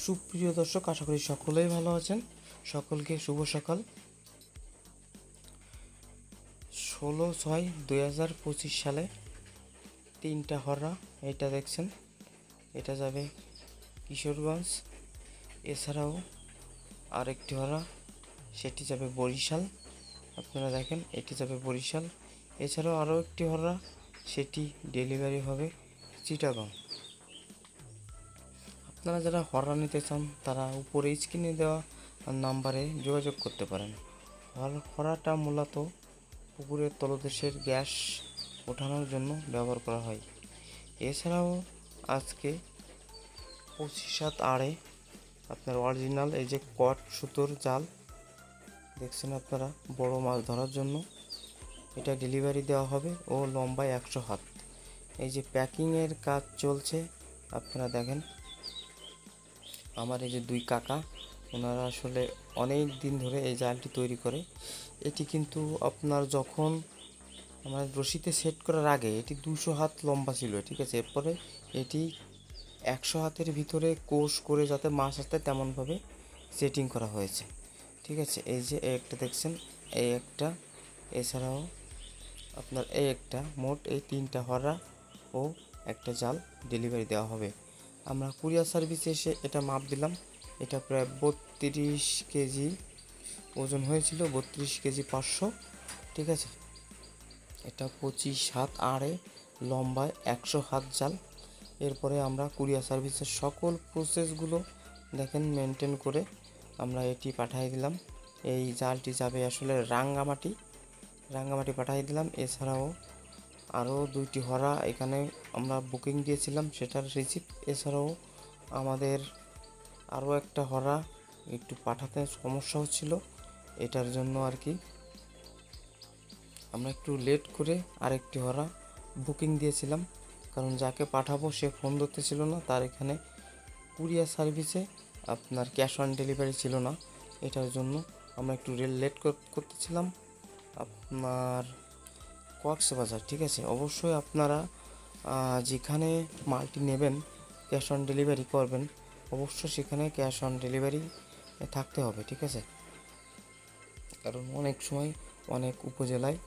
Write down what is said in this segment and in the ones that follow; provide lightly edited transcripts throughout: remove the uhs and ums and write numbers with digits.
সুপ্রিয় দর্শক, আশা করি সকলেই ভালো আছেন। সকলকে শুভ সকাল। 16/6/2025 সালে 3টা হররা এটা দেখছেন, এটা যাবে কিশোরগঞ্জ। এছাড়াও আরেকটি হররা, সেটি যাবে বরিশাল। আপনারা দেখেন, এটি যাবে বরিশাল। এছাড়াও আরও একটি হররা, সেটি ডেলিভারি হবে চিটাগং। আপনারা যারা হররা নিতে চান তারা উপরে স্ক্রিনে দেওয়া নাম্বারে যোগাযোগ করতে পারেন। হররাটা মূলত পুকুরের তলদেশের গ্যাস ওঠানোর জন্য ব্যবহার করা হয়। এছাড়াও আজকে 25/7 আপনার অরিজিনাল এই যে কট সুতোর জাল দেখছেন আপনারা, বড় মাছ ধরার জন্য এটা ডেলিভারি দেওয়া হবে ও লম্বায় 100 হাত। এই যে প্যাকিংয়ের কাজ চলছে, আপনারা দেখেন। আমার এই যে দুই কাকা, ওনারা আসলে অনেক দিন ধরে এই জালটি তৈরি করে। এটি কিন্তু আপনার যখন আমার রশিতে সেট করার আগে এটি 200 হাত লম্বা ছিল, ঠিক আছে। এরপরে এটি 100 হাতের ভিতরে কোষ করে যাতে মাছ আসতে তেমনভাবে সেটিং করা হয়েছে, ঠিক আছে। এই যে এই একটা দেখছেন, এই একটা, এছাড়াও আপনার এই একটা, মোট এই 3টা হররা ও একটা জাল ডেলিভারি দেওয়া হবে। আমরা কুরিয়ার সার্ভিসে এসে এটা মাপ দিলাম। এটা প্রায় 32 কেজি ওজন হয়েছিল, 32 কেজি 500, ঠিক আছে। এটা 25/7 লম্বায় 100 হাত জাল। এরপরে আমরা কুরিয়ার সার্ভিসের সকল প্রসেসগুলো দেখেন মেনটেন করে আমরা এটি পাঠিয়ে দিলাম। এই জালটি যাবে আসলে রাঙ্গামাটি পাঠিয়ে দিলাম। এছাড়াও আরও 2টি হররা এখানে আমরা বুকিং দিয়েছিলাম, সেটার রিসিপ্ট। এছাড়াও আমাদের আরও একটা হররা একটু পাঠাতে সমস্যা হচ্ছিল, এটার জন্য আর কি আমরা একটু লেট করে আরেকটি হররা বুকিং দিয়েছিলাম, কারণ যাকে পাঠাবো সে ফোন ধরতেছিল না। তার এখানে কুরিয়ার সার্ভিসে আপনার ক্যাশ অন ডেলিভারি ছিল না, এটার জন্য আমরা একটু লেট করতেছিলাম। আপনার কক্সবাজার, ঠিক আছে। অবশ্যই আপনারা যেখানে মালটি নেবেন ক্যাশ অন ডেলিভারি করবেন, অবশ্যই সেখানে ক্যাশ অন ডেলিভারি থাকতে হবে, ঠিক আছে। কারণ অনেক সময় অনেক উপজেলায়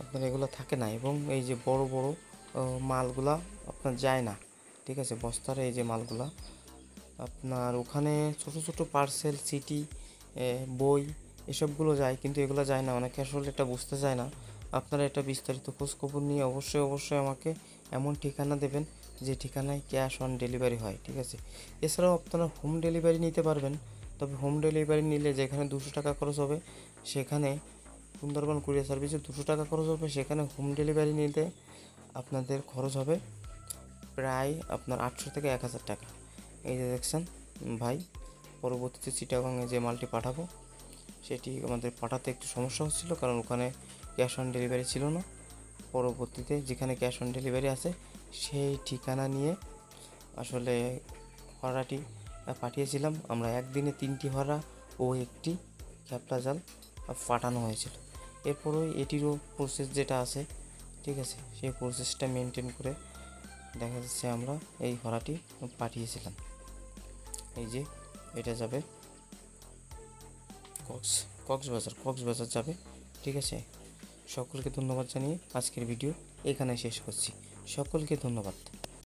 আপনার এগুলো থাকে না, এবং এই যে বড় বড় মালগুলা আপনার যায় না, ঠিক আছে। বস্তার এই যে মালগুলা আপনার ওখানে ছোট ছোট পার্সেল, সিটি, বই এসবগুলো যায়, কিন্তু এগুলো যায় না। অনেকে আসলে এটা বুঝতে চায় না। আপনারা এটা বিস্তারিত খোঁজখবর নিয়ে অবশ্যই আমাকে এমন ঠিকানা দেবেন যে ঠিকানায় ক্যাশ অন ডেলিভারি হয়, ঠিক আছে। এছাড়াও আপনারা হোম ডেলিভারি নিতে পারবেন, তবে হোম ডেলিভারি নিলে যেখানে 200 টাকা খরচ হবে, সেখানে সুন্দরবন কুরিয়ার সার্ভিসে 200 টাকা খরচ হবে, সেখানে হোম ডেলিভারি নিতে আপনাদের খরচ হবে প্রায় আপনার 800 থেকে 1000 টাকা। এই যে দেখছেন ভাই, পরবর্তীতে চিটাগংয়ে যে মালটি পাঠাবো সেটি আমাদের পাঠাতে একটু সমস্যা হচ্ছিলো, কারণ ওখানে ক্যাশ অন ডেলিভারি ছিল না। পরবর্তীতে যেখানে ক্যাশ অন ডেলিভারি আছে সেই ঠিকানা নিয়ে আসলে হররাটি পাঠিয়েছিলাম। আমরা একদিনে 3টি হররা ও একটি খ্যাপলা জাল পাঠানো হয়েছিল। এরপরও এটিরও প্রসেস যেটা আছে, ঠিক আছে, সেই প্রসেসটা মেনটেন করে দেখা যাচ্ছে আমরা এই হররাটি পাঠিয়েছিলাম। এই যে এটা যাবে কক্সবাজার যাবে, ঠিক আছে। সকলকে ধন্যবাদ জানিয়ে আজকের ভিডিও এখানে শেষ করছি। সকলকে ধন্যবাদ।